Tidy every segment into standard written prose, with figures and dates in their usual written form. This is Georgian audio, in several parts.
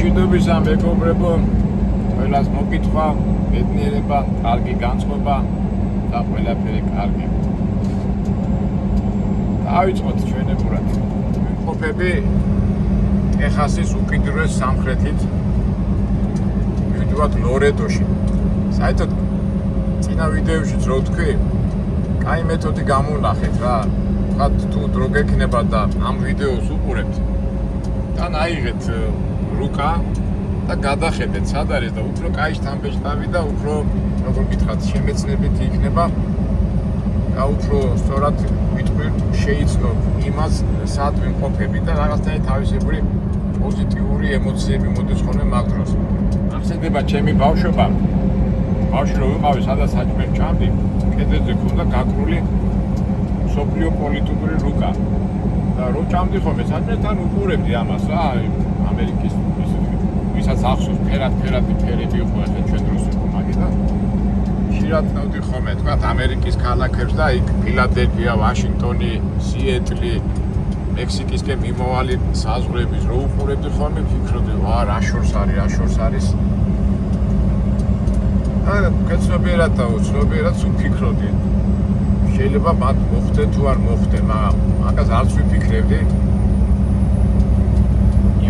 მშვიდობის ამ მეგობრებო, ყველას მოგითხრა, ბედნიერება, კარგი განწყობა და ყველაფერი კარგი. დავიწყოთ ჩვენებურად. ვიმყოფები ტეხასის უკიდურეს სამხრეთით, ვიდროდ ლორედოში. საერთოდ წინა ვიდეოშიც რო ვთქვი, კაი მეთოდი გამოვნახეთ რა. ვთქვათ თუ დრო გექნება და ამ ვიდეოს უყურებთ, თან აიღეთ რუკა და გადახედეთ სად არის და უფრო კაი შთამბეჭდავი და უფრო როგორ გითხრათ შემეცნებით იქნება და უფრო სწორად ვიტყვი შეიცნობ იმას სად ვიმყოფები და რაღაცნაირი თავისებური პოზიტიური ემოციები მოდის ხოლმე მაგ დროს. ახსენდება ჩემი ბავშვობა. ბავშვი რო ვიყავი სადაც საჭმელი ჭამდი, კედელზე ქონდა გაკრული სოფლიო პოლიტიკური რუკა. და რო ჭამდი ხოლმე საჭმელთან უყურებდი ამას რა, ამერიკის ვისაც ახსოვს ფერადი ფერები იყო ახლა ჩვენ დროს იყო მაგის და ხშირად ნავდი ხოლმე თქვათ ამერიკის ქალაქებს და იქ ფილადელფია, ვაშინგტონი, სიეტლი, მექსიკისკენ მიმავალი საზღვრების რო უყურებდი ხოლმე ვფიქრობდი ვა რა შორს არის არა კაცნობიერად და უცნობიერად ვფიქრობდი შეიძლება მათ მოხდე თუ არ მოხდე მაგრამ მაგას არც ვიფიქრებდი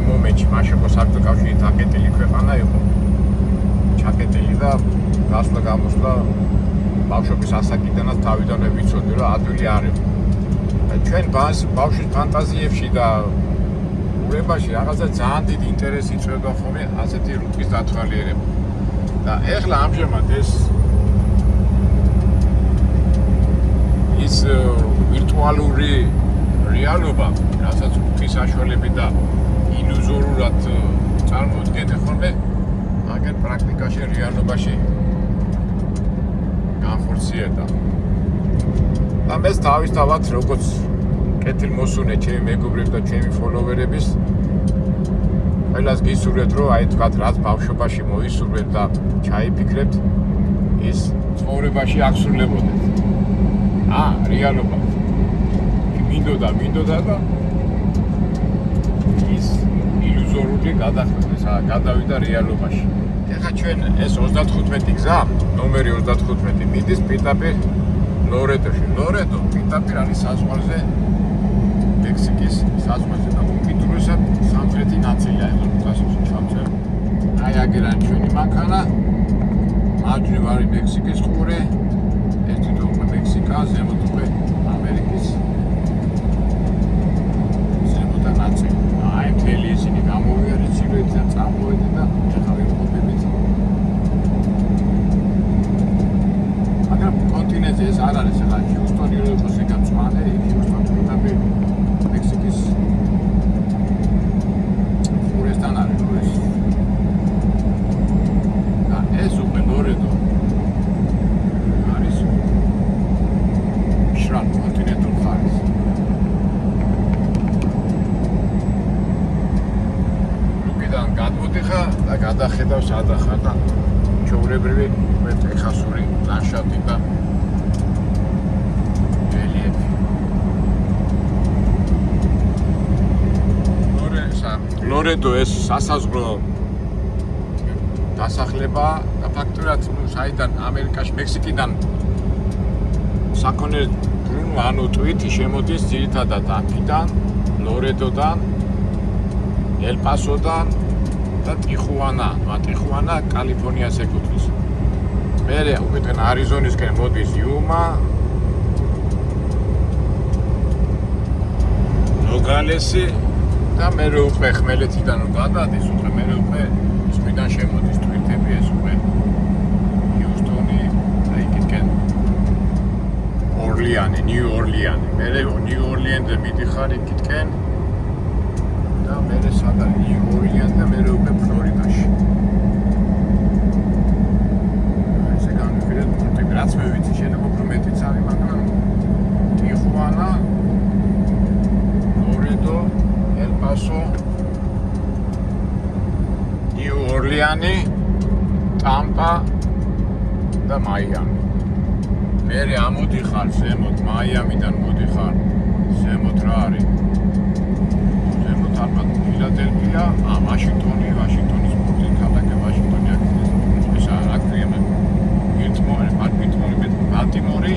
მომენტში მაშინ საბჭოთა კავშირით აკეტილი ქვეყანა იყო ჩაკეტილი და გასვლა გამოსვლა ბავშვობის ასაკიდანაც თავიდანვე ვიცოდი რომ ადვილი არ იყო ჩვენ ბავშვის ფანტაზიებში და ურებაში რაღაცა ძალიან დიდი ინტერესი იწვევდა ხოლმე ასეთი რუკის დათვალიერება და ეხლა ამჟამად ის ვირტუალური რეალობა რასაც რუკის საშუალებით და ილუზორულად წარმოდგენთ ხოლმე, მაგრამ პრაქტიკაში რეალობაში განხორციელდა. და მე თავისთავად როგორც კეთილმოსურნე ჩემი მეგობრებს და ჩემი ფოლოვერების ყველას გისურვებთ რომ აი თქვათ რაც ბავშვობაში მოისურვებთ და ჩაიფიქრებთ ის ცხოვრებაში აღსრულებოდეთ. რეალობა. მინდოდა და ის ილუზორული გადავიდა რეალობაში. ეხლა ჩვენ ეს 35 გზა, ნომერი 35 მიდის პირდაპირ ლორედოში. ლორედო პირდაპირ არის საზღვარზე მექსიკის საზღვარზე და უკიდურესად სამხრეთი ნაწილია ეს რუკასოს ჩავწერ. აი აგერან ჩვენი მანქანა. მარჯვნივ არის მექსიკის ყურე, ერთი თურმე მექსიკა, ზემოთ უკვე ამერიკის ზემოთა ნაწილი. აი მთელი ისინი გამოვიარეთ სილუეტიდან წამოვედი და ეხლა ვიმყოფებით. მაგრამ კონტინენტზე ეს არ არის ახლა ჰიუსტონი რო იყოს იქ მწვანე, ჰიუსტონი პირდაპირ მექსიკის ყურესთან არის რო ეს. და ეს უკვე ლორედო არის მშრალ კონტინენტურ ხარისხს. გადმოდიხა და გადახედავ სადა ხარ და ჩვეულებრივი ტეხასური ლანდშაფტი და რელიეფი. ლორედო ეს სასაზღვრო დასახლება და ფაქტურად საიდან ამერიკაში მექსიკიდან საქონელი ბრუნვა ანუ ტვიტი შემოდის ძირითადად აქედან ლორედოდან ელ-პასოდან და ტიხუანა კალიფორნიას ეკუთვნის. მერე უკეთენ არიზონისკენ მოდის იუმა, ნოგალესი და მერე უკვე ხმელეთიდან გადადის, უკვე მერე უკვე ზღვიდან შემოდის ტვირთები ეს უკვე ჰიუსტონი და იქითკენ ნიუ ორლიანი. მერე ნიუ ორლიანზე მიდიხარ იქითკენ და მერე სად არის ნიუ ორლიანი და მერე უკვე ფლორიდაში. ესე განვიხილეთ პორტები, რაც მე ვიცი, შეიძლება უფრო მეტიც არის, მაგრამ ტიხუანა, ლორედო, ელ-პასო, ნიუ ორლიანი, ტამპა და მაიამი. მერე ამოდიხარ ზემოთ, მაიამიდან მოდიხარ ზემოთ რა არის? ზემოთ თარგმნ ფილადელფია, ვაშინგტონი, ვაშინგტონის სპორტის ქალაქი, ვაშინგტონი აქ რა ქვია მე ბალტიმორი,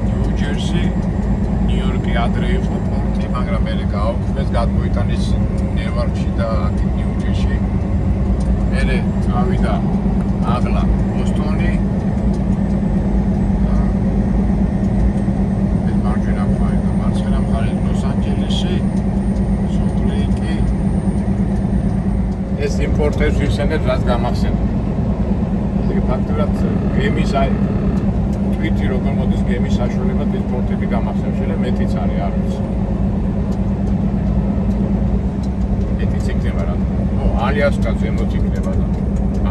ნიუ-ჯერსი, ნიუ-იორკი ადრე იყო პორტი, მაგრამ მე გააუქმეს, გადმოიტანეს ნევარკში და აქ ნიუ-ჯერსში. მე წავიდა აღლა ბოსტონი. ეს მარჯვენა მხარე და მარცხენა მხარე ლოს-ანჯელესი, სოლტ-ლეიკი. ეს იმპორტებს ვიხსენებ, რაც გამახსენდა. ფაქტობრივად გემის ტვიტი როგორ მოდის გემის საშუალებად ეს პორტები გამახსენებს, შეიძლება მეტიც არის, არ ვიცი. მეტიც იქნება რა. ალიასკა ზემოთ იქნება და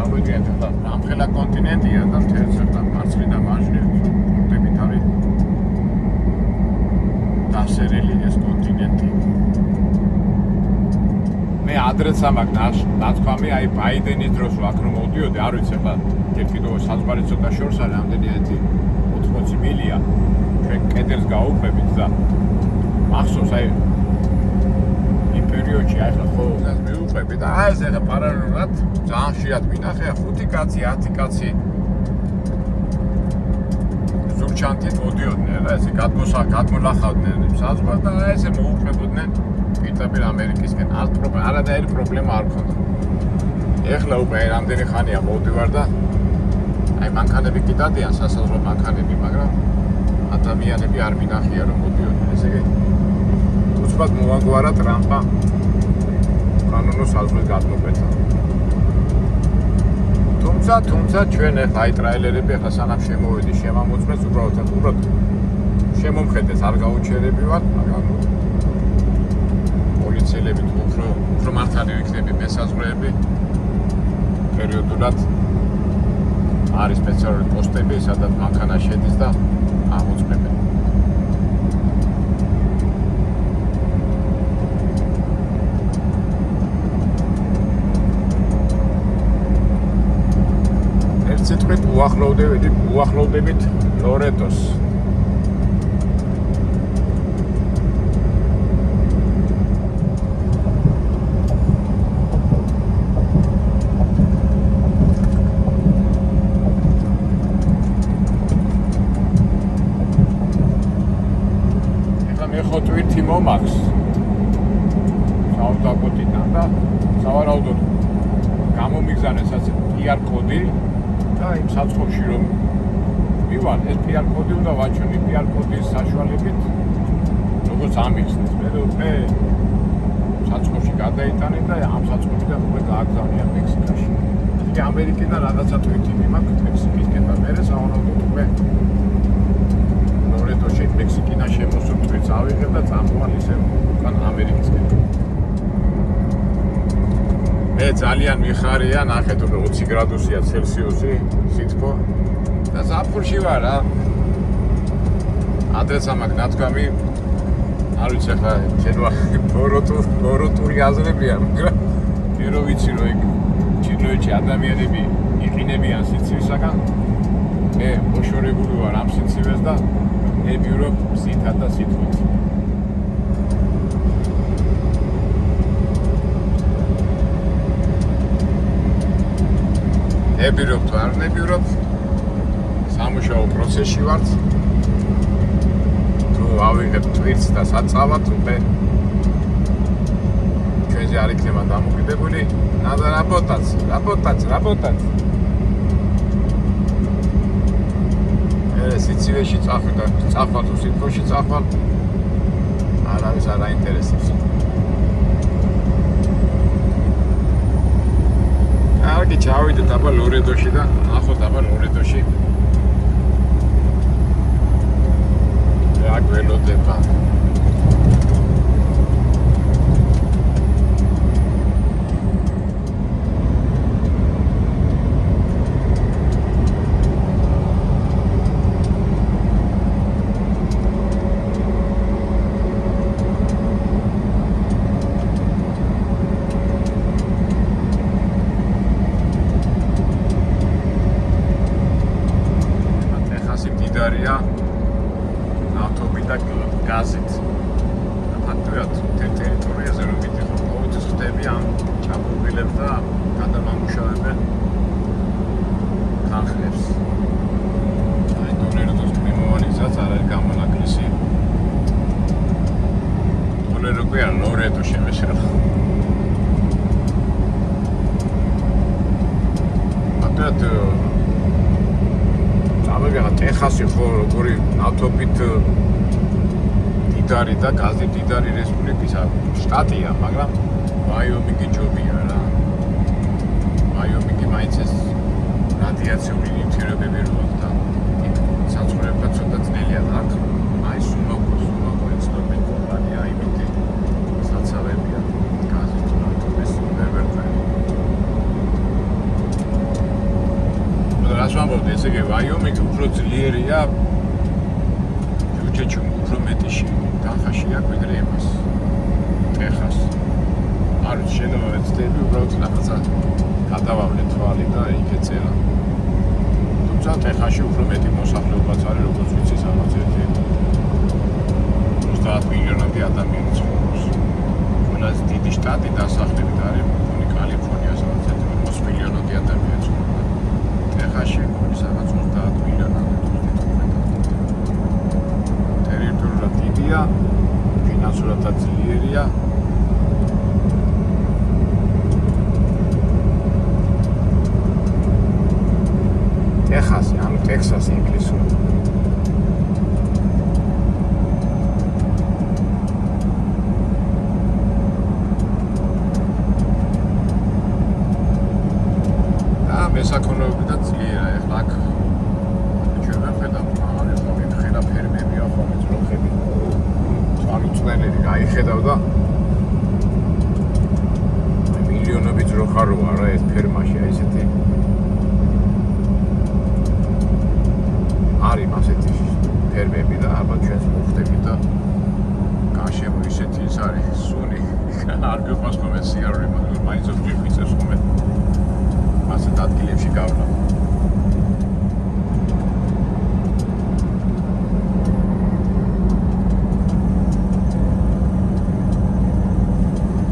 ამგვარად და ამხელა კონტინენტია და თერთმეტ მარცხენა მარჯვნივ პორტებით არის დასერილი ეს კონტინენტი. მე ადრეც ამაკ ნაცქვამი აი ბაიდენის დროს აქ რომ მოდიოდი, არ ვიცი ახლა კიდევ საზღვარი ცოტა შორს არის, ამდენიათი 80 მილია ჩვენ კედელს გაუქმებით და მახსოვს აი იმ პერიოდში ახლა ხო მივუყვები და აი ეს ახლა პარალელურად ძალიან შეად მინახე 5 კაცი, 10 კაცი ზურჩანთით მოდიოდნენ რა, ესე გადმოლახავდნენ საზღვარს და აი ესე მოუყვებოდნენ პირდაპირ ამერიკისკენ. არადაირი პრობლემა არ ქონდა. ეხლა უკვე რამდენი ხანია მოვდივარ და აი მანქანები კი დადიან, სასაზღვრო მანქანები, მაგრამ ადამიანები არ მინახია რომ მოდიოდნენ. ესე იგი უცბად მოვაგვარა ტრამპა კანონო საზღვრის გადმოკვეთა. თუმცა ჩვენ ახლა აი ტრაილერები ახლა სანამ შემოვედი შემამოწმეს უბრალოდ შემომხედეს არ გაუჩერები ვარ, მაგრამ პოლიციელები უფრო მართალი ვიქნები მესაზღვრეები პერიოდულად არის სპეციალური პოსტები, სადაც მანქანა შედის და ამოწმებენ. ერთ სიტყვით უახლოვდებით ლორეტოს. ტვირთი მომაქვს საუდაგოდიდან და სავარაუდოდ გამომიგზავნეს ასე PR კოდი და იმ საწყობში რომ მივარ, ეს PR კოდი უნდა ვაჩვენი, PR კოდის საშუალებით როგორც ამიხსნეს. მე საწყობში გადაიტანე და ამ საწყობიდან უკვე გააგზავნიან მექსიკაში. ისე ამერიკიდან რაღაცა ტვირთი მიმაქვს მექსიკისკენ და მერე სავარაუდოდ უკვე ლორეტოში მექსიკიდან შემოსულ ტვირთს ავიღებ და წამოვალ ისე უკან ამერიკისკენ. მე ძალიან მიხარია, ნახეთ უკვე 20 გრადუსია ცელსიუსი სითბო და ზაფხულში ვარ რა. ადრეც ამაკ ნათქვამი არ ვიცი ახლა შეიძლება ბოროტური აზრებია, მაგრამ მე რო ვიცი რომ იქ ჩინოეთში ადამიანები იყინებიან სიცივისაგან, მე მოშორებული ვარ ამ სიცივეს და ებიურობ სითად და სითბოთ. ებიურობ თუ არ ნებიურობ, სამუშაო პროცესში ვართ. თუ ავიღებ ტვირთს და საწავად, უკვე ჩვენზე არ იქნება დამოკიდებული. ნადა რაბოტაც. სიცივეში წახვალ თუ სითბოში წახვალ არავის არ აინტერესებს. კარგი, ჩავიდეთ აბა ლორედოში და ნახოთ აბა ლორედოში რა გველოდება. ნავთობი და გაზით. აწყობილებს და გადამამუშავებელ თანხლებს. აი დოლეროს მიმოვალისას არ არის გამონაკლისი. დოლერო კი არ ლორეტო შემეშალა. მათად ამერიკა ტეხასი ხო როგორი ნავთობით დიდარი და გაზი დიდარი რესპუბლიკის შტატია, მაგრამ ვაიომინგი ჯობია რა. ვაიომინგი მაინც ეს რადიაციული ნივთიერებები რო აქვს და საცხოვრებლად ცოტა ძნელია აქ. აი სუმოკო ეცნობენ კომპანია იმითი საცავებია გაზი თუ ნავთობის ნებერტა. რას ვამბობთ, ესე იგი ვაიომინგი უფრო ძლიერია ჯუჯეჩუმ უფრო მეტიში თანხაშია ვიდრე იმას ტეხას. არ ვიცი შეიძლება ვეცდები უბრალოდ რაღაცა გადავავლე თვალი და იქ ეწერა. თუმცა ტეხასში უფრო მეტი მოსახლეობაც არის როგორც ვიცი სადღაც 30 მილიონი ადამიანი ცხოვრობს. ყველაზე დიდი შტატი დასახლებით არის კალიფორნია სადღაც 40 მილიონი ადამიანი ცხოვრობს. ტეხასში სადღაც 30 მილიონი ტერიტორიულად დიდია, ფინანსურადაც ძლიერია. ტეხასი, ანუ ტექსასი ინგლისურად. მესაქონლეობიდან ძლიერა ეხლა აქ ჩვენ ვხედავ არის ხოლმე ხელა ფერმებია ხოლმე ძროხები თვალუწვენელი გაიხედავ და მილიონობით ძროხა როა რა ეს ფერმაში აი ესეთი არის ასეთი ფერმები და აბა ჩვენს მოხდები და გარშემო ისეთი ის არის სუნი არ გიყვას ხოლმე სიარული მაგრამ მაინც ოქჯერ მიწევს ხოლმე ასეთ ადგილებში გავლა.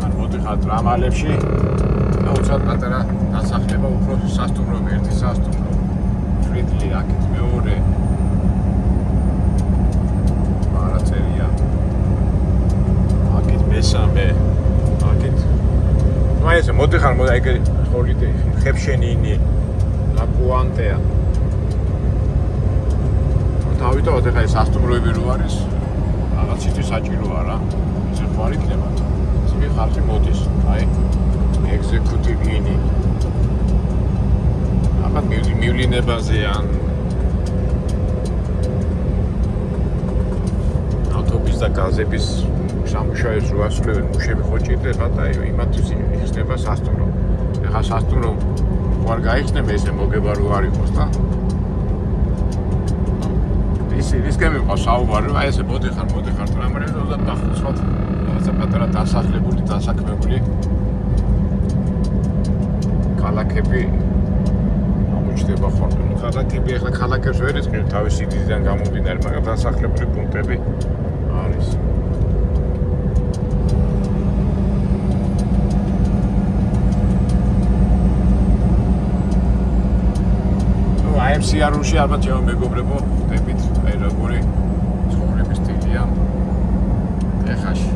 არ მოდიხარ დრამალებში და უცად პატარა დასახლება უფრო სასტუმროები, ერთი სასტუმრო. ფრიდლი აქეთ მეორე. არაწერია. აქეთ მესამე. აქეთ ну ესე მოდიხარ მოდი ეგ ჰოლიდეი ხებშენინი ლაპუანტეა დავიტოვოთ ახლა ეს სასტუმროები რო არის რაღაცისთვის საჭიროა რა ისე ხო არ იქნება ისე ხალხი მოდის აი ეგზეკუტივინი აბა მივლინებაზე ან ავტობუს და გაზების სამუშაოს რო ასრულებენ მუშები ხო ჭირდება და იმათთვის იხსნება სასტუმრო ეხლა სასტუმრო არ გაიხსნება ესე მოგება რო არ იყოს და ის გემიყავს საუბარი აი ესე მოდიხარ ტრამვაიზე და დახოცოთ რაღაცა პატარა დასახლებული დასაქმებული ქალაქები ამოჩნდება ხოლმე ქალაქები ეხლა ქალაქებს ვერ იწყვეტ თავის სიდიდიდან გამომდინარე მაგრამ დასახლებული პუნქტები არის სიარულში ალბათ ჩემო მეგობრებო ხდებით აი როგორი ცხოვრების სტილია ტეხასში.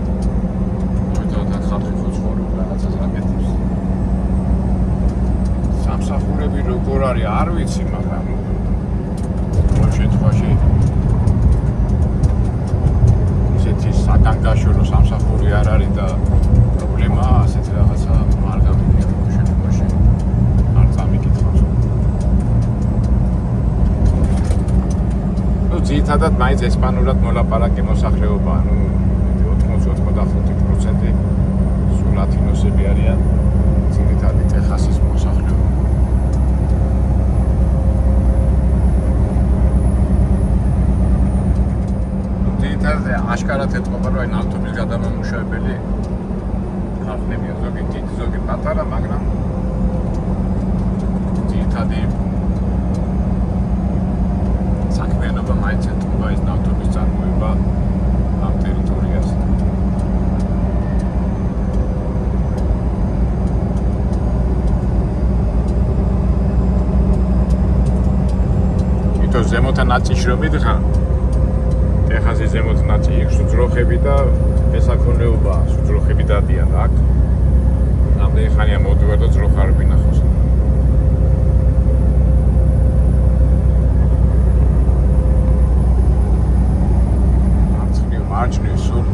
მოიწოდათ ხალხი ხო ცხოვრობს რაღაცას აკეთებს. სამსახურები როგორ არის არ ვიცი, მაგრამ ამ შემთხვევაში ისეთი საგანგაშორო სამსახური არ არის და პრობლემაა ასეთი რაღაცა არ გამიგია ამ შემთხვევაში. არ წამიკითხავს. ძირითადად მაინც ესპანურად მოლაპარაკე მოსახლეობა, ანუ 80-85% სულ ლათინოსები არიან, ძირითადად ტეხასის მოსახლეობა. ძირითადად აშკარად ეთყობა, რომ აი ნავთობის გადამამუშავებელი ხალხებია, ზოგი დიდი, ზოგი პატარა, მაგრამ ძირითადი საქმიანობა მაინც ეთყობა ის ნავთობის წარმოება ამ ტერიტორიაზე. თვითონ ზემოთა ნაწილში რომ მიდიხარ ტეხასის ზემოთ ნაწილი სუძროხები და მესაქონლეობა სუძროხები დადიან აქ ამდენი ხანია მოდივარ და ძროხა არ ვინახავს მარჯვნივ სულ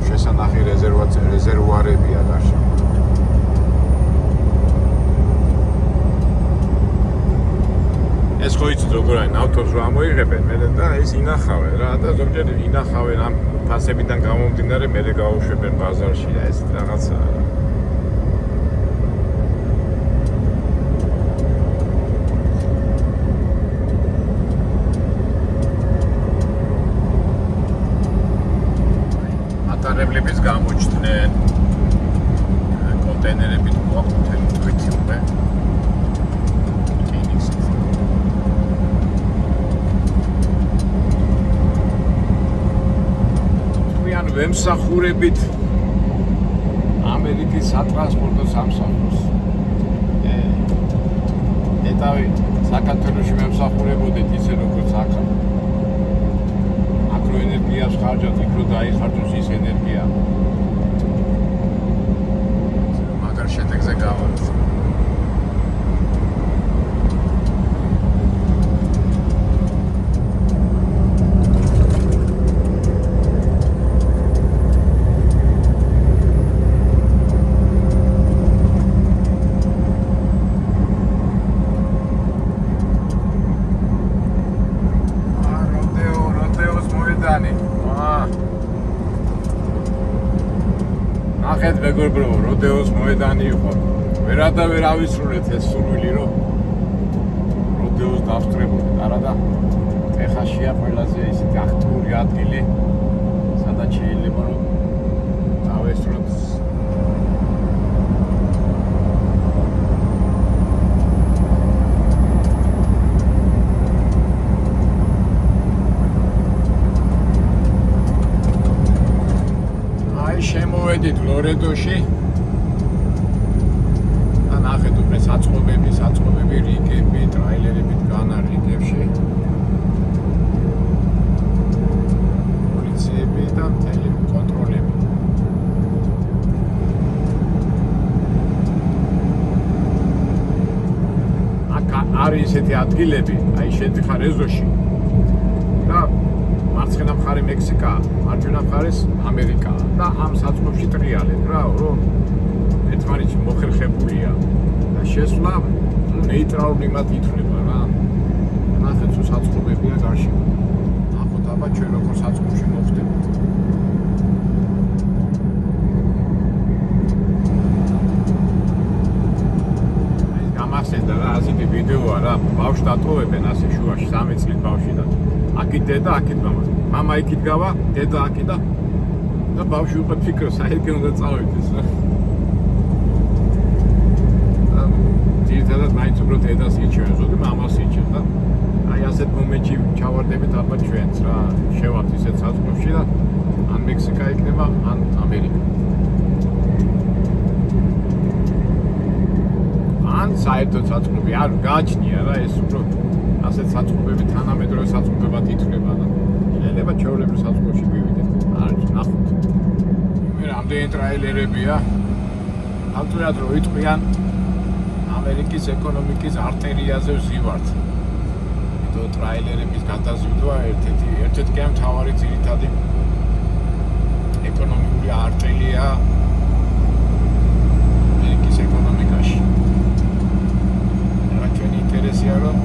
შესანახი რეზერვუარებია გარშემო ეს ხო იცით როგორ არის ავტოს რა მოიღებენ მე და ეს ინახავენ რა და ზოგჯერ ინახავენ ამ ფასებიდან გამომდინარე მე გავუშვებენ ბაზარში და ეს რაღაცაა რა მატარებლების გამოჩდნენ კონტეინერებით მოახვთელი თვითიუბე ვემსახურებით ამერიკის სატრანსპორტო სამსახურს. ეტავი საქართველოში ვემსახურებოდეთ ისე როგორც აქ. აქ რო ენერგიას ხარჯავთ, იქ რო დაიხარჯოს ის ენერგია. მაგარ შედეგზე გავართ. ნახეთ მეგობრებო, როდეოს მოედანი იყო. ვერა და ვერ ავისრულეთ ეს სურვილი, რომ როდეოს დავსწრებოდეთ, არა და ტეხასია ყველაზე ისეთი აქტიური ადგილი, სადაც შეიძლება რომ დავესრულოთ. შემოვედით ლორედოში და ნახეთ უკვე საწყობები, რიგები, ტრაილერებით განა რიგებში პოლიციები და მთელი კონტროლები აქ არის ესეთი ადგილები, აი შედიხარ ეზოში და მარცხენა მხარე მექსიკაა, მარჯვენა მხარეს ამერიკაა და ამ საწყობში ტრიალეთ რა, რომ ერთმანეთში მოხერხებულია და შესვლა ნეიტრალური მათ ითვლება რა. ნახეთ, თუ საწყობებია გარშემო. ნახოთ აბა ჩვენ როგორ საწყობში მოხდებთ. ეს გამახსენდა რა, ასეთი ვიდეოა რა, ბავშვს დატოვებენ ასე შუაში 3 წლის ბავშვი და აქით დედა, აქით მამა. მამა იქით გავა, დედა აქით და ბავშვი უკვე ფიქრობს, აიქენ უნდა წავიდეს რა. ძირითადად მაინც უფრო დედას იჩევენ, ზოგი მამას იჩევს და აი ასეთ მომენტში ჩავარდებით ალბათ ჩვენც რა, შევართ ისეთ საწყობში და ან მექსიკა იქნება, ან ამერიკა. ან საერთოდ საწყობი არ გააჩნია რა, ეს უფრო ასეთ საწყობები თანამედროვე საწყობებად ითვლება და შეიძლება ჩვეულებრივ საწყობში მივიდეთ. არის ნახოთ. მე რამდენი ტრაილერებია. ამწვრად რო იტყვიან ამერიკის ეკონომიკის არტერიაზე ვზივართ. თო ტრაილერების გადაზიდვა ერთ-ერთი კი მთავარი ძირითადი ეკონომიკური არტერია ამერიკის ეკონომიკაში. რა ჩვენი ინტერესია რომ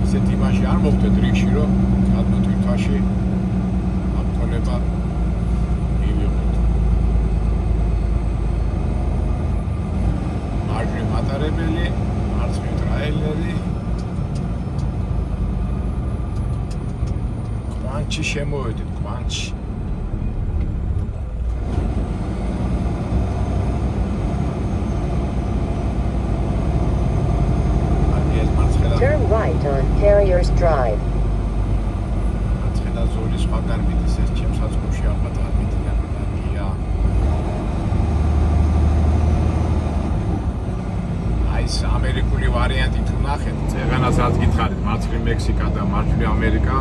ისეთ იმაში არ მოვხდეთ რიგში, რომ გადმო თვითაში ამქონება მივიღოთ. მარჯვნივ მატარებელი, მარცხნივ ტრაილერი. კვანჩი შემოვედით, კვანჩი. Turn right on Carriers Drive. აცხედა ზოლის სხვა გარბით ეს ჩემს საწყობში ალბათ არ მითიდან დაგია. აი ეს ამერიკული ვარიანტი თუ ნახეთ, წეღანასაც გითხარით, მარცხნივ მექსიკა და მარჯვნივ ამერიკა.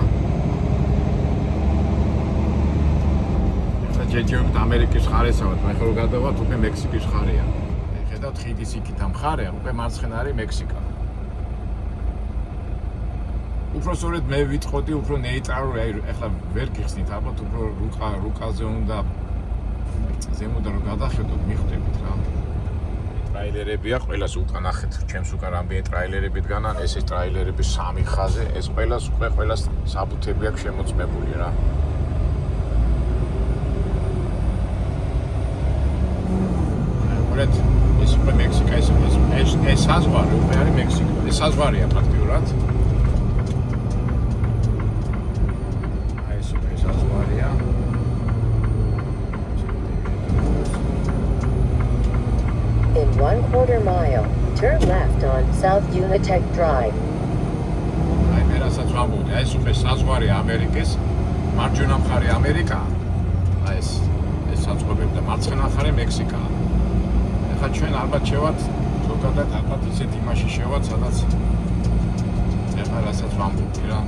ეხლა ჯეჯობთ ამერიკის ხარესავთ, მე ხო გადავართ უკვე მექსიკის ხარეა. ხედავთ ხიდის იქით ამ ხარეა, უკვე მარცხენა არის მექსიკა. უფრო სწორედ მე ვიტყოდი, უფრო ნეიტრალური, აი ეხლა ვერ გიხსნით, ალბათ უფრო რუკაზე უნდა ზემოდან რომ გადახედოთ, მიხვდებით რა. ტრაილერებია, ყველას უკან ნახეთ, ჩემს უკან რამდენი ტრაილერები დგანან, ეს ტრაილერები 3 ხაზზე, ეს ყველას საბუთები აქვს შემოწმებული რა. ეს უკვე მექსიკა, ეს საზღვარი უკვე არის მექსიკა. ეს საზღვარია პრაქტიკულად. ეს უკვე საზღვარია. In 1/4 mile, turn left on South Unitec Drive. აი მე რასაც ვამბობდი, ეს უკვე საზღვარია ამერიკის, მარჯვენა მხარე ამერიკა. აი ეს საზღვარები და მარცხენა მხარე მექსიკა. ეხლა ჩვენ ალბათ შევათ ზოგადად ალბათ ისეთ იმაში შევათ, სადაც ეხლა რასაც ვამბობდი რა.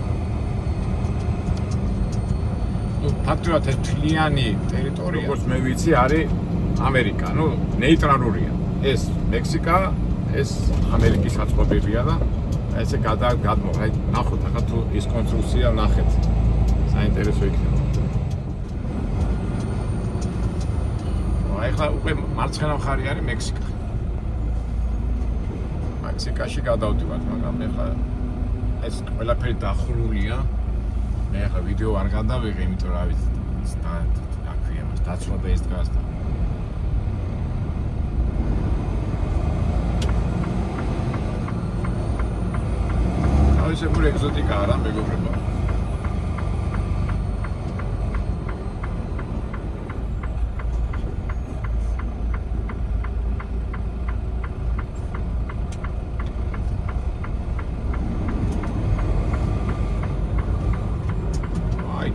ნუ ფაქტობრივად ეს მთლიანი ტერიტორია, როგორც მე ვიცი, არის ამერიკა, ნუ ნეიტრალურია. ეს მექსიკა, ეს ამერიკის საზღვარებია და ესე გადმო, აი ნახოთ ახლა თუ ის კონსტრუქცია ნახეთ. საინტერესო იქნება. ეხლა უკვე მარცხენა მხარე არის მექსიკა. მექსიკაში გადავდივართ, მაგრამ ეხლა ეს ყველაფერი დახურულია. მე ეხლა ვიდეო არ გადავიღე, იმიტომ რა ვიცი, დაქვია მას დაცვა და ეს დგას და ეს უფრო ეგზოტიკაა რა, მეგობრებო.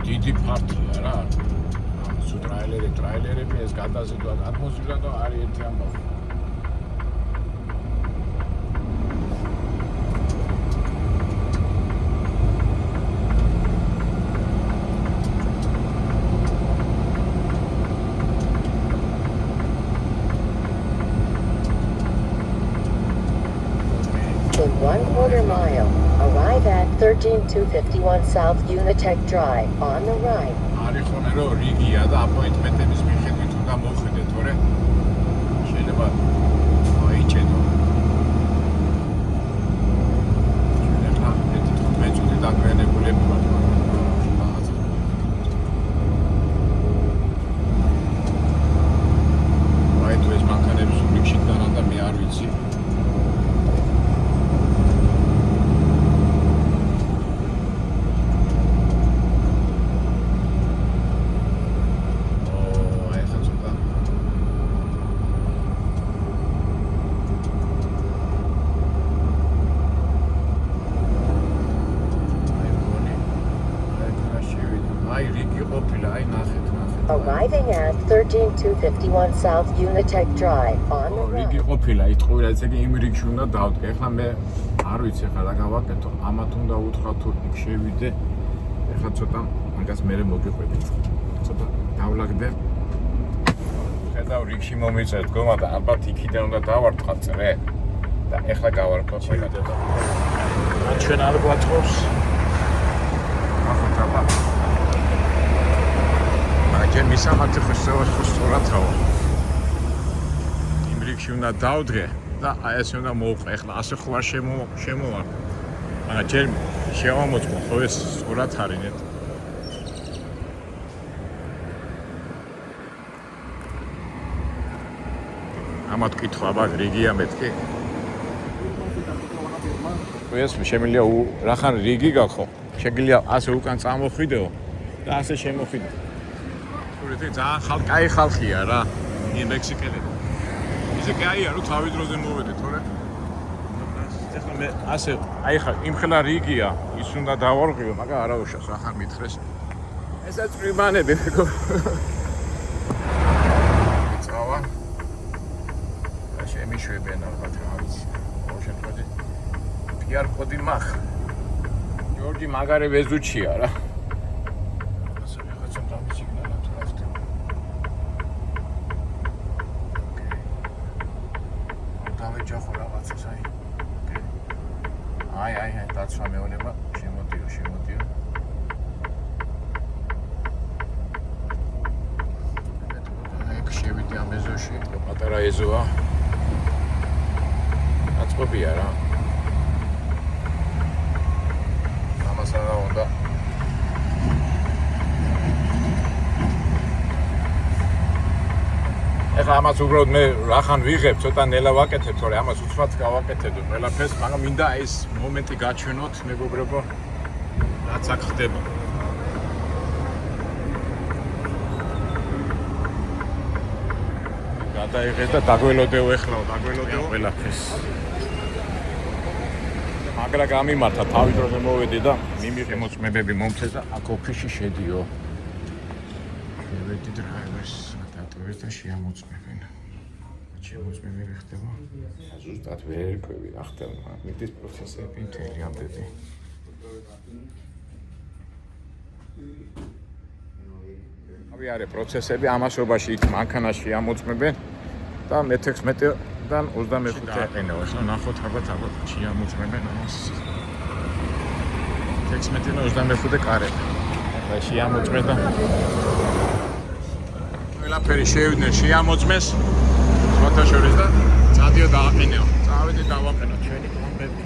დიდი ფარტია რა. სულ ტრაილერები ეს გადაზიდვა ატმოსფეროდან და არის ერთი ამბავი. In 1/4 mile, arrive at 13251 South Unitec Drive on the right. არის ხოლმე რომ რიგია და აპოინტმენტების მიხედვით უნდა მოხვიდეთ, თორე შეიძლება აიჭედო. შეიძლება ერთი 15 წუთი დაგვიანებულები ვართ, აი თუ ეს მანქანების რიგში დგანან და მე არ ვიცი. Arriving at 13251 South Unitec Drive on the right. რიგი ყოფილა, იტყულა, ესე იგი იმ რიგში უნდა დავდგე. ეხლა მე არ ვიცი ახლა რა გავაკეთო. ამათ უნდა უთხრა თუ იქ შევიდე. ეხლა ცოტა მაგას მე მოგიყვებით. ცოტა დავლაგდე. ხედავ რიგში მომიწევ დგომა და ალბათ იქიდან უნდა დავარტყა წრე. და ეხლა გავარკვევ ყველა. ჩვენ არ გვაწყობს. ახლა აბა ჯერ მისამართი ხო სწორად რა. იმ რიგში უნდა დავდგე და აი ესე უნდა მოვყვე. ეხლა ასე ხო არ შემოვარ. მაგრამ ჯერ შევამოწყო, ხო ეს სწორად არის ნეტ. ამათ კითხვა, აბა რიგია მეთქი? ეს შემიძლია რახან რიგი გაქო? შეგიძლია ასე უკან წამოხვიდეო და ასე შემოხვიდე. ძალიან კაი ხალხია რა, იმ მექსიკელები. ისე კაია რომ თავი დროზე მოვედე, თორე ეხლა მე ასე აი ხა იმ ხელა რიგია, ის უნდა დავარღვიო, მაგრამ არა უშავს, ახლა მითხრეს. ესაც პრიმანები მეგო. წავა. და შემიშვებიან ალბათ რა ვიცი. ყოველ შემთხვევაში მეთქი არ ყოდი მახ. ჯორჯი მაგარი ვეზუჩია რა. ასე რაღაცა დამისიგნალა თუ რა ხდება. დავეჯახო რაღაცას აი. აი, დაცვა მეონება, შემოდიო. ეგ შევიდე ამ ეზოში, პატარა ეზოა. აწყობია რა. ამას რა უნდა. ეხლა ამას უბრალოდ მე რახან ვიღებ, ცოტა ნელა ვაკეთებ, თორე ამას უცბად გავაკეთებ ყველაფერს, მაგრამ მინდა ეს მომენტი გაჩვენოთ, მეგობრებო, რაც აქ ხდება. გადაიღე და დაგველოდეო ეხლა, ყველაფერს. მაგრა გამიმართა, თავი დროზე მოვედი და მიმიღე მოწმებები მომწეს და აქ ოფისში შედიო. შევედი დრაივერს დატოვეს და შეამოწმებენ. შემოწმებები ხდება. ზუსტად ვერ ერკვევი რა ხდება. მიგდის პროცესები მთელი ამდენი. ავიარე პროცესები ამასობაში იქ მანქანაში ამოწმებენ და მე-16-დან 25-ე აყენეო. ახლა ნახოთ ალბათ შეამოწმებენ ამას. 16-დან 25-ე კარები. და შეამოწმე და ყველაფერი შევიდნენ შეამოწმეს. შოთაშორის და წადიო დააყენეო. წავედი დავაყენო ჩვენი კომპლექტი.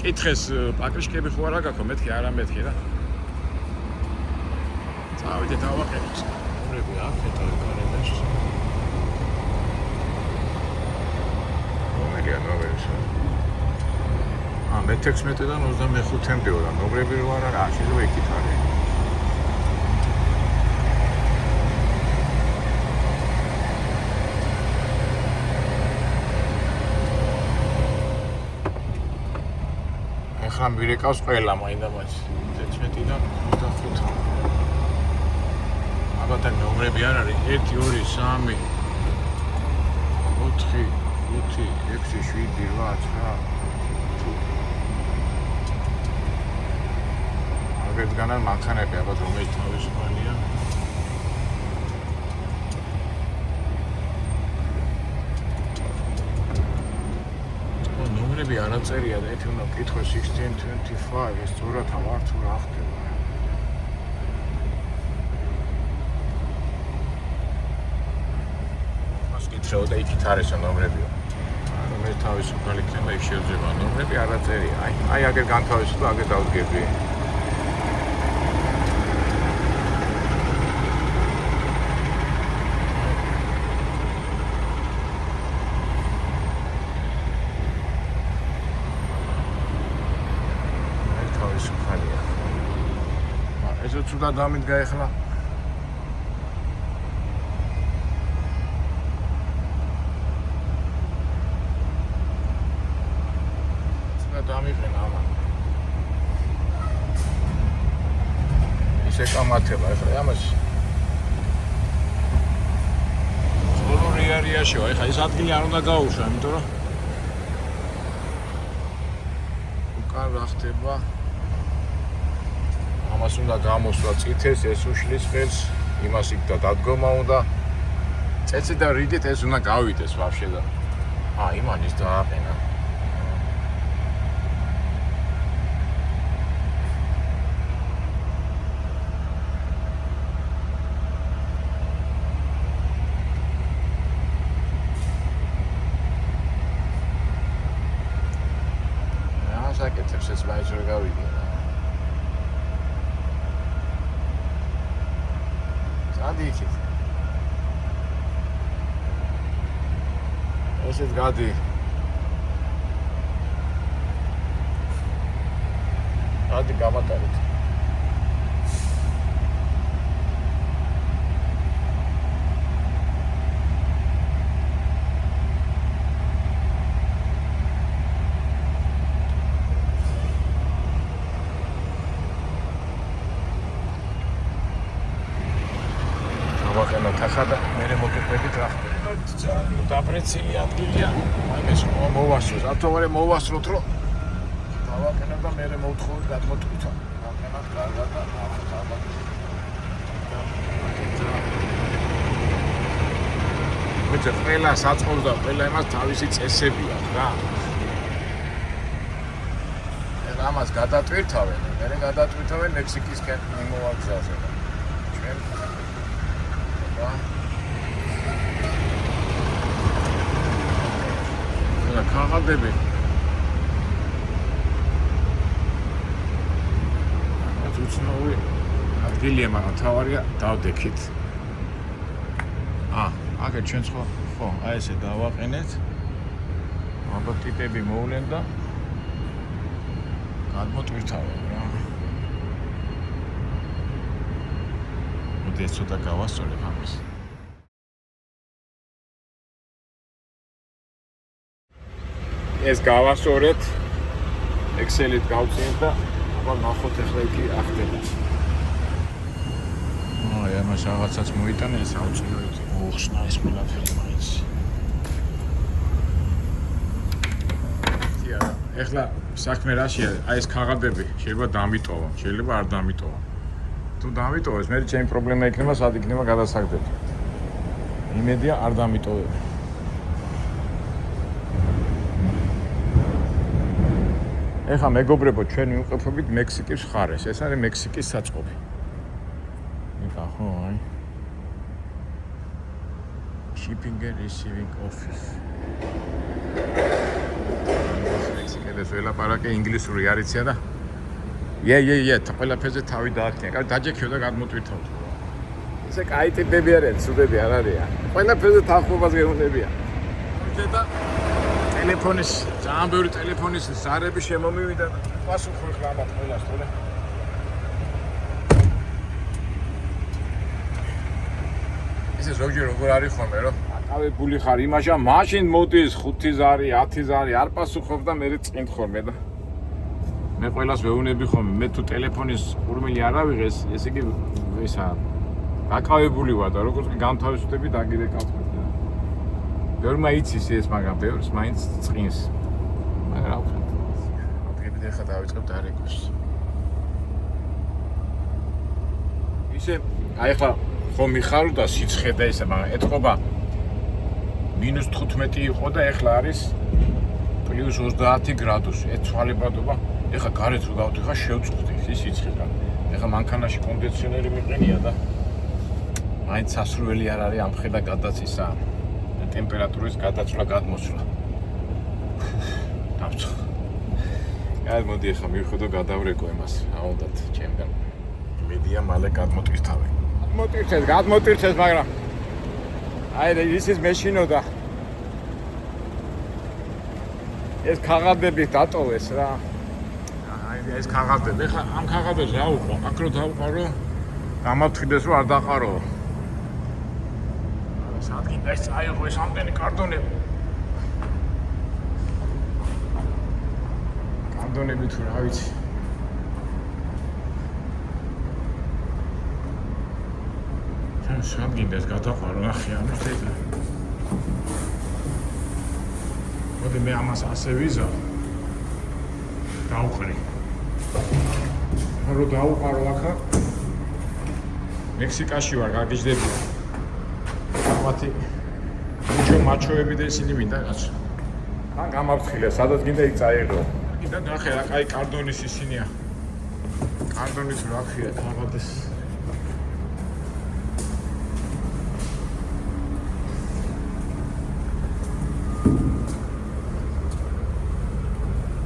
კითხეს პაკრიშკები ხო არა გაქვს? მეთქი არა მეთქი რა. წავედი დავაყენო. ურები აქ ეტარი კარებაში. რომელია ნომერს? მე-16-დან 25-მდეო და ნომრები რო არა, შეიძლება იქით არის. ახლა მივირეკავს ყველა მაინდა-მაინც 16-დან 25. ალბათ აქ ნომრები არ არის 1 2 3 4 5 6 7 8 9 აგერგანან მანქანები ალბათ რომელიც თავისუფალია. ნომრები არ აწერია და ეთი უნდა ვკითხოს 16 25 ეს სწორად არ თუ რა ხდება. მას კითხავ და იქით არის ნომრებიო. რომელიც თავისუფალი იქნება იქ შეიძლება ნომრები არ აწერია. აი აგერ განთავისუფლა აგერ დავდგები. ცუდა დამიდგა ეხლა. ცუდა დამიყენა ამან. ისე კამათება ეხლა ამას. სწორული არიაშოა, ეხლა ეს ადგილი არ უნდა გაუშვა, იმიტომ რომ უკან რა ხდება. ამას უნდა გამოსვლა წითელს, ეს უშლის ხელს, იმას იქ და დადგომა უნდა. წეცი და რიგით ეს უნდა გავიდეს ვაფშე და. იმან ის დააყენა. საკეთებს ეს მაინც ვერ გავიგე. Hadi ikit. Eset gadi. Hadi გამატარეთ. ახლა მე მოგეყვებით რა ხდება. დაბრეცილი ადგილია. აი ეს მოვასწროთ. ათოვარე მოვასწროთ რომ დავაყენებ და მე მოვთხოვოთ გადმოტვირთვა. დავაყენოთ კარგად და ნახოთ ალბათ. მეც ყველა საწყობს და ყველა იმას თავისი წესები აქვს რა. ამას გადატვირთავენ, მე გადატვირთავენ მექსიკისკენ მიმოვაგზავნე. ჩვენ და ქაღალდები უცნაური ადგილია, მაგრამ თავარია დავდექით. აქ ჩვენ ხო, აი ესე დავაყენეთ. ალბათ ტიპები მოვლენ და გადმოტვირთავენ რა. მოდი ეს ცოტა გავასწორებ ამას. ეს გავასწორეთ, Excel-ით გავწიეთ და აბა ნახოთ ახლა იგი ახდება. აი ამას რაღაცაც მოიტანა ეს ავწიოთ. ოხსნა ეს ყველაფერი მაინც. ეხლა საქმე რაშია? აი ეს ქაღალდები შეიძლება დამიტოვო, შეიძლება არ დამიტოვო. თუ დამიტოვოს, მე ჩემი პრობლემა იქნება, სად იქნება გადასაგდები. იმედია არ დამიტოვებ. ეხლა მეგობრებო, ჩვენ ვიმყოფებით მექსიკის მხარეს. ეს არის მექსიკის საწყობი. ეხლა ხო, აი. Shipping and receiving office. მექსიკელებს ველაპარაკე ინგლისური არიცია და ყველაფერზე თავი დააქნია. კაი დაჯექიო და გადმოტვირთავთ. ესე კაი ტიპები არიან, სუდები არ არიან. ყველაფერზე თანხმობას გეუნებიან. და ტელეფონის, ძალიან ბევრი ტელეფონის ზარები შემომივიდა და პასუხი ხლა ამათ ყველას თორე. ესე ზოგჯერ როგორ არის ხოლმე რომ აკავებული ხარ იმაშა, მაშინ მოდის 5 ზარი, 10 ზარი არ პასუხობ და მე წინ ხოლმე და მე ყველას ვეუნები ხოლმე, მე თუ ტელეფონის ყურმილი არ ავიღეს, ესე იგი ისა აკავებული ვარ და როგორც კი გამთავისუფლდები დაგირეკავთ. ბევრმა იცის ეს, მაგრამ ბევრს მაინც წინს. მაგრამ რა ვქნა. ოდები ხა დავიწყებ დარეკოს. ისე აი ხა ხო მიხარდა სიცხე და ისე, მაგრამ ეთყობა -15 იყო და ეხლა არის +30 გრადუსი. ეცვალებადობა. ეხლა გარეთ რო დავდი ხა შევწუხდი ის სიცხიდან. ეხლა მანქანაში კონდიციონერი მიყენია და მაინც სასურველი არ არის ამ ხედა გადაცისა. ტემპერატურის გადაცვლა გადმოსვლა. დავწუხ. აი მოდი ახლა მივხვდო გადავრეკო იმას. აუდათ ჩემგან. მედია მალე გადმოტვირთავენ. გადმოტვირთეს, მაგრამ აი ის ის მეშინო და ეს ქაღალდები დატოვეს რა. აი ეს ქაღალდები. ეხლა ამ ქაღალდებს რა უყო? აქ რო დავყარო, გამავთხრდეს რომ არ დაყარო. სადგინდა ეს აიღო ეს ამდენი კარტონები. კარტონები თუ რა ვიცი. სადგინდა ეს გადაყარო, ნახე ამის ეს. მოდი მე ამას ასე ვიზავ. დავყრი. რო დავყარო ახლა მექსიკაში ვარ, გაგიჟდები. მათი მაჩოები და ისინი მინდა რაც. ან გამავთხილე, სადაც გინდა იქ წაიღო. კიდე ნახე რა, კაი კარტონის ისინია. კარტონის რა ქვია, თაღადეს.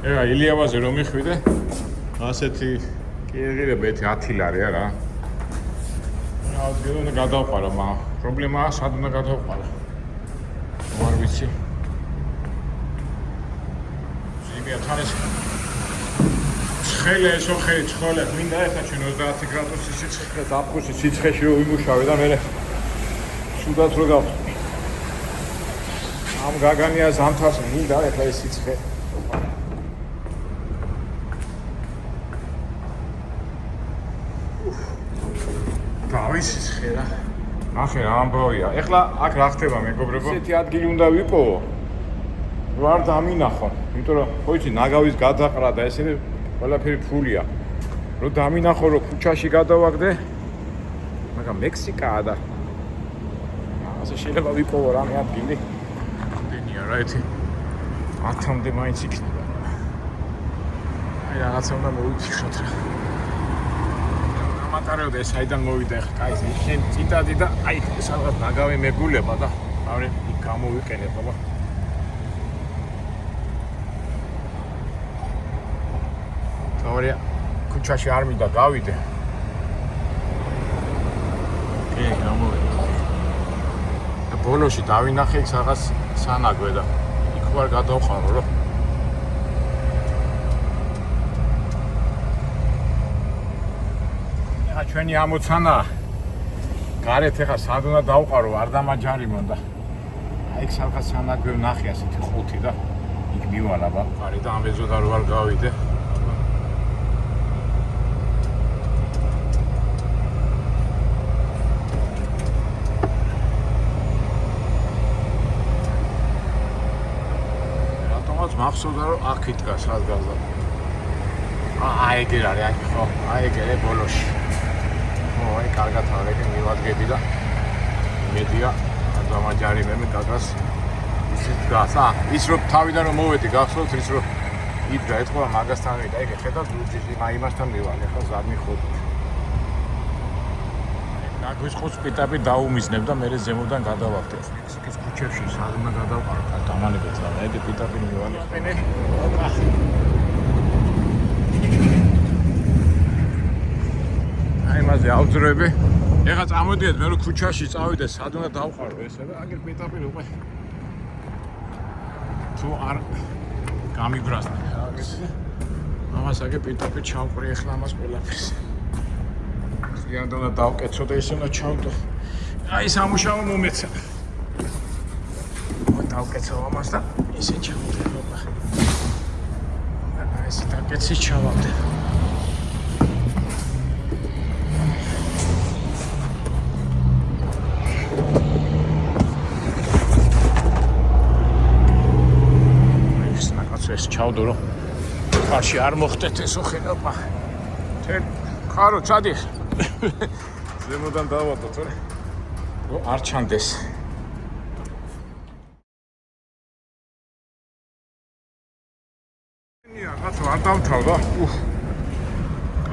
ილიავაზე რომ მიხვიდე, ასეთი კი ეღირება 10 ლარი რა. რა გადავყარა, მაგრამ პრობლემაა სად უნდა გადავყარა. არ ვიცი. იმია თან ეს ცხელე სოხე ცხოლე მინდა ეხა ჩვენ 30 გრადუსი სიცხე დაფხუში სიცხეში რომ ვიმუშავე და მე სუდაც რო გავხსნი. ამ გაგანიას ამთავს მინდა ეხლა ეს სიცხე. დავისი სიცხე რა. ნახე რა ამბავია. ეხლა აქ რა ხდება მეგობრებო? ესეთი ადგილი უნდა ვიყო. რომ არ დამინახო. იმიტომ რომ ხო იცი ნაგავის გადაყრა და ესე ყველაფერი ფულია. რომ დამინახო რომ ქუჩაში გადავაგდე, მაგრამ მექსიკაა და ასე შეიძლება ვიპოვო რამე ადგილი. დინია რა ეთი 10-მდე მაინც იქნება. აი რაღაცა უნდა მოვიფიქროთ რა. ამატარებდა ეს აიდან მოვიდა ახლა კაი შენ ციტადი და აი სადღაც ნაგავი მეგულება და არე იქ გამოვიყენებ აბა. თორია ქუჩაში არ მინდა გავიდე. კი, გამოვიდა. და ბოლოში დავინახე იქ რაღაც სანაგვე და იქ ვარ გადავყარო რა. ეხა ჩვენი ამოცანა გარეთ ეხა სად უნდა დავყარო არ დამაჯარიმონ და აი იქ რაღაც სანაგვე ვნახე ასეთი ხუთი და იქ მივალ აბა. არი და ამბეზოდა რო არ გავიდე. მახსოვდა რომ აქ იდგა სადგას და აი ეგერ არის აი ხო აი ეგერე ბოლოში ხო აი კარგად არის ეგ მივადგები და მედია დამაჯარიმე მე გაგას ისიც გას ის რომ თავიდან რომ მოვედი გახსოვთ ის რომ იდგა ეთქვა მაგასთან ვიდა ეგ ხედავთ ლუჯის იმასთან მივალე ხო ზადმი ხოთ ნაგვის ხუთს პიტაპი დაუმიზნებ და მე ზემოდან გადავახტე მექსიკის ქუჩებში სად უნდა გადავყარო დამანებეთ რა ეგ პიტაპი მივალე ხენე აი მასე ავძრები ეხლა წამოდიეთ მე რომ ქუჩაში წავიდე სად უნდა დავყარო ესე და აგერ პიტაპი როყე თუ არ გამიბრასნე ამას აგერ პიტაპი ჩავყრი ეხლა ამას ყველაფერს ზიანდა უნდა დავკეცო და ისე უნდა ჩავდო აი სამუშაო მომეცა დავკეცო ამას და ისე ჩავდე ხობა აი ესე დავკეცი ჩავავდე ეს ჩავდო რომ ხარში არ მოხდეთ ესო ხედავ თელ ხარო წადი ზემოდან დავადო თორე რომ არ ჩანდეს ნია კაცო არ დავთავდა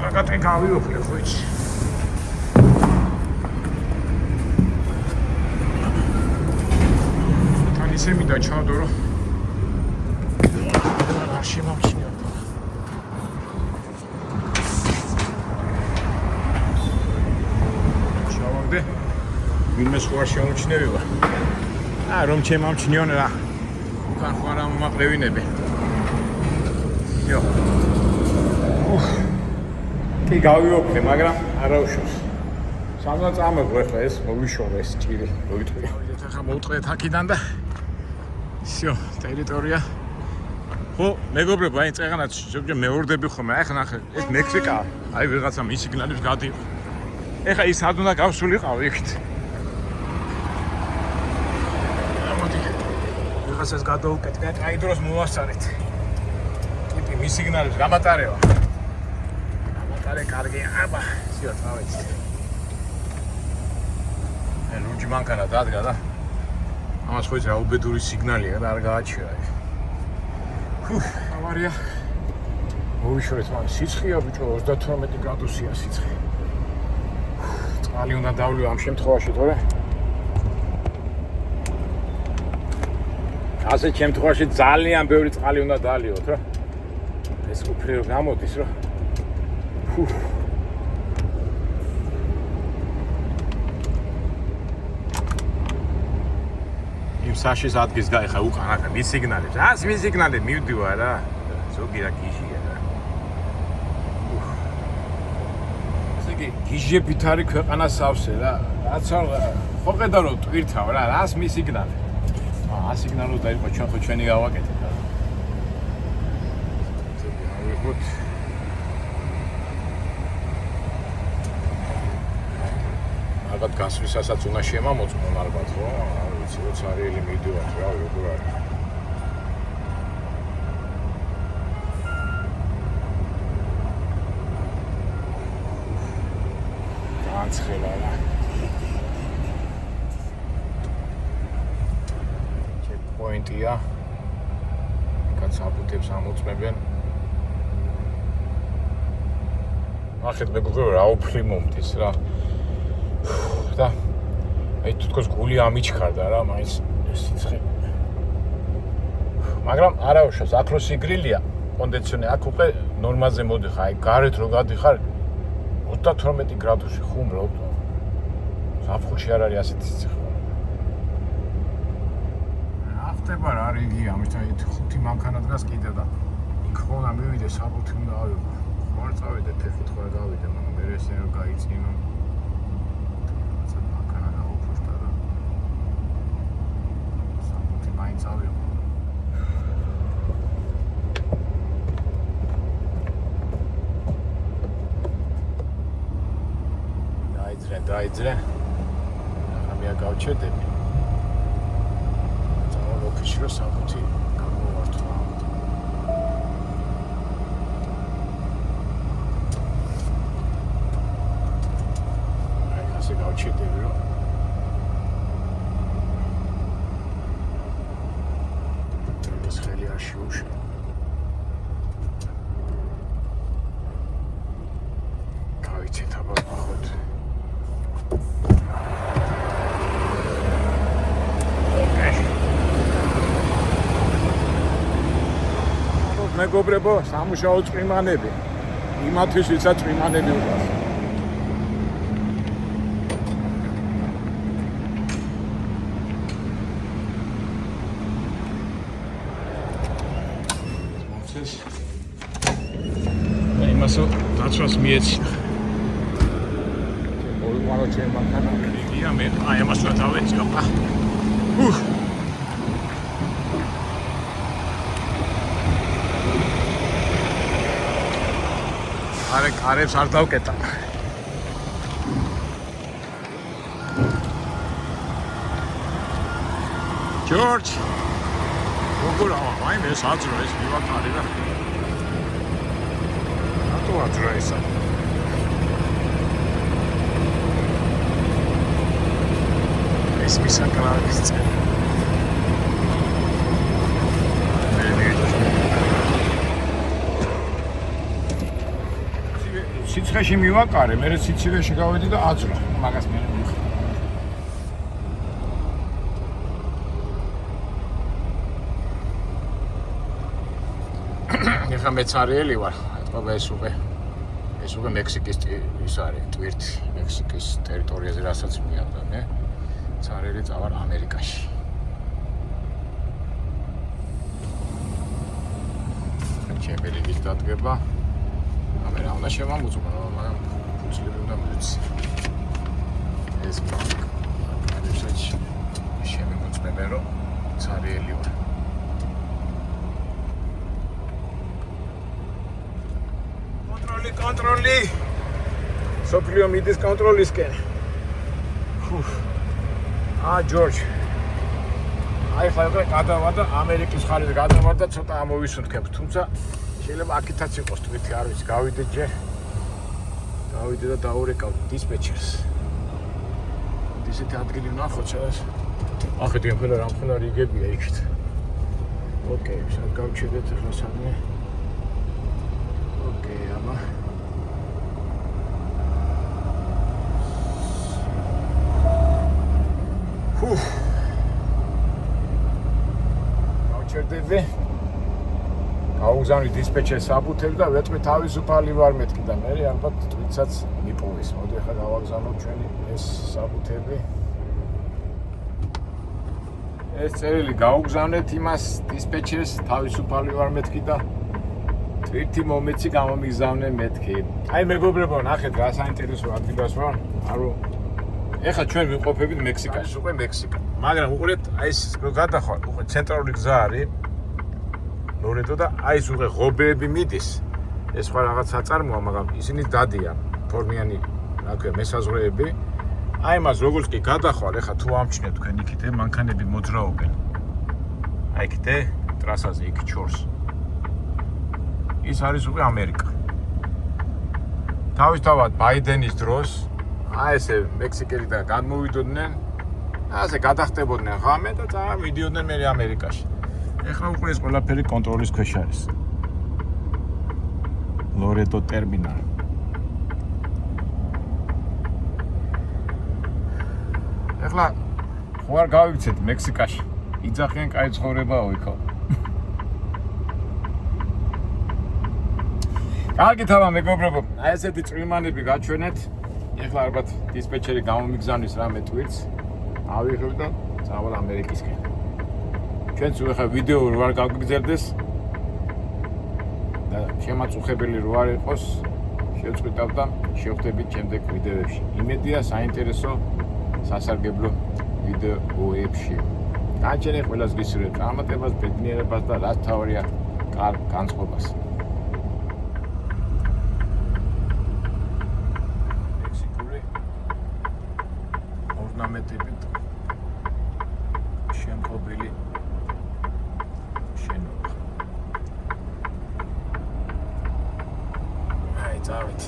კარგად გავიოფლე ხო იცი თან ისე მინდა ჩავდო რომ შემამჩნია ჩავაგდე ვინმე სხვა შემოჩნევება რომ შემამჩნიონ რა უკან ხო არ მომაყრევინები იო კი გავიოფლე მაგრამ არა უშავს სამ წამოგვ ახლა ეს მოვიშორე ეს ჭირი მოიტყვია ახლა მოვუტყვეთ აქიდან და всё ტერიტორია ხო მეგობრებო აი წეგანაც ზოგჯერ მეორდები ხოლმე აი ხა ნახე ეს მექსიკაა აი ვიღაცა მის სიგნალებს გადიო ეხა ის სად უნდა გავსულიყავ იქით მოდი ვიღაცას გადავუკეთე აი დროს მოვასწარეთ ტიპი მის სიგნალებს გამატარევა გამატარე კარგი აბა всё თავით აი ლუჯი მანქანა დადგა და ამას ხო ის რა უბედური სიგნალია და არ გააჩერა ავარია მოვიშორეთ მაგ სიცხეა ბიჭო 38 გრადუსია სიცხე წყალი უნდა დავლიო ამ შემთხვევაში თორე ასე შემთხვევაში ძალიან ბევრი წყალი უნდა დალიოთ რა ეს უფრი რომ გამოდის რა საშის ადგის გაიხა უკან აქ მის სიგნალებს ას მის სიგნალები მივდივარ რა ზოგი რა გიჟია რა ესე გიჟებით არის ქვეყანა სავსე რა რაც ხო ხედავ რომ ტვირთავ რა რას მის სიგნალები ას სიგნალო დაიყო ჩვენ ხო ჩვენი გავაკეთეთ რა ვიღოთ ალბათ გასვლისასაც უნდა შემამოწმონ ალბათ ხო ცარიელი მიდივართ რა როგორ არის პოინტია. იქაც საბუთებს ამოწმებენ. ახეთ მეგობრებო, რა უფლი მომდის რა. და აი თვითონ გული ამიჩქარდა რა, მაინც ეს სიცხე. მაგრამ არა უშავს, აქ რო სიგრილია, კონდიციონერი აქ უკვე ნორმაზე მოდიხარ, აი გარეთ რო გადიხარ 38 გრადუსი ხუმრობ. ზაფხულში არ არის ასეთი სიცხე. რა ხდება რა რიგია, ამიტომ 5 მანქანა დგას კიდე და იქ ხონა მივიდე საბუთი უნდა ავიღო. არ წავიდე ფეხით ხარ გავიდე, მაგრამ მე ესე რომ გაიწინო. რაცა მანქანა გაუფრთხა და საბუთი მაინც ავიღო. დაიძრე. ახლა გავჩერდები. ძალიან ლოქიში რომ საბუთი გამოვართვა. აი ასე გავჩერდები რომ ეს ხელი არ შეუშვა. გავიცეთ აბა ნახოთ. მეგობრებო, სამუშაო წვიმანები. იმათვის ვისაც წვიმანები უყავს. მოცეს. და იმასო დაცვას მიეცინა. მოვიყვანო ჩემ მანქანა. იგია მე აი ამას რა დავეციო. კარებს არ დავკეტა. ჯორჯ. როგორ აი მე საძრო ეს მივაკარი და. რატო აძრო ესა? ეს მისაკრავის წელი. სიცხეში მივაკარე, მე სიცივეში გავედი და აძრო, მაგას მე მიხარ. ეხლა მეცარიელი ვარ, ეთქობა ეს უკვე მექსიკის ის არის, ტვირთი, მექსიკის ტერიტორიაზე რასაც მიაბდა მე. ცარიელი წავარ ამერიკაში. ჩემი რიგის დადგება. ამერა უნდა შემამოწმო, მაგრამ ფუძლები უნდა მივიცი. ეს მაგალითად შემემოწმებენ, რომ ცარიელი ვარ. კონტროლი. სოფლიო მიდის კონტროლისკენ. ჯორჯ. აი ხალხი გადავარ და ამერიკის ხალის გადავარ და ცოტა ამოვისუნთქებ, თუმცა შეიძლება აქითაც იყოს თვითი არ ვიცი, გავიდე ჯერ. გავიდე და დაურეკავ დისპეჩერს. ისეთი ადგილი ვნახოთ, სადაც ახედი ხოლმე რამხელა რიგებია იქით. ოკეი, სად გავჩერდეთ ახლა სამე. ოკეი, აბა. გავჩერდები. გაუგზავნი დისპეჩერს საბუთებს და ვეტყვი თავისუფალი ვარ მეთქი და მე ალბათ თვითსაც მიპოვის. მოდი ახლა გავაგზავნოთ ჩვენი ეს საბუთები. ეს წერილი გაუგზავნეთ იმას დისპეჩერს თავისუფალი ვარ მეთქი და თვითი მომეცი გამომიგზავნე მეთქი. აი მეგობრებო, ნახეთ რა საინტერესო ადგილას ვარ. არო ეხლა ჩვენ ვიმყოფებით მექსიკაში, უკვე მექსიკა. მაგრამ უყურეთ, აი ეს რო გადახვალ, უკვე ცენტრალური გზა არის. ლორედო და აი ეს უკვე ღობეები მიდის. ეს სხვა რაღაც საწარმოა, მაგრამ ისინი დადიან ფორმიანი, რა ქვია, მესაზღვრეები. აი მას როგორც კი გადახვალ, ეხლა თუ ამჩნევ თქვენ იქით, მანქანები მოძრაობენ. აი იქით, ტრასაზე იქ ჩორს. ის არის უკვე ამერიკა. თავისთავად ბაიდენის დროს აი ესე მექსიკელი და განმოვიდოდნენ ასე გადახტებოდნენ ღამე და წავიდიოდნენ მე ამერიკაში. ეხლა უკვე ეს ყველაფერი კონტროლის ქვეშ არის. ლორეტო ტერმინალი. ეხლა ხო არ გავიქცეთ მექსიკაში. იძახიან კაი ცხოვრებაო იქო. კარგით აბა მეგობრებო, აი ესეთი წვიმანები გაჩვენეთ. ეხლა ალბათ დისპეჩერი გამომიგზავნის რამე ტვირთს. ავიღებ და წავალ ამერიკისკენ. ჩვენც ეხლა ვიდეო რო არ გაგვიგზელდეს და შემაწუხებელი რო არ იყოს, შევწყვიტავ და შევხვდებით შემდეგ ვიდეოებში. იმედია საინტერესო სასარგებლო ვიდეოებში. განჩენე ყველას გისურვებთ წარმატებას, ბედნიერებას და რაც თავარია კარგ განწყობას. მექსიკური ორნამენტებით შემკობილი შენობა. აი, წავით.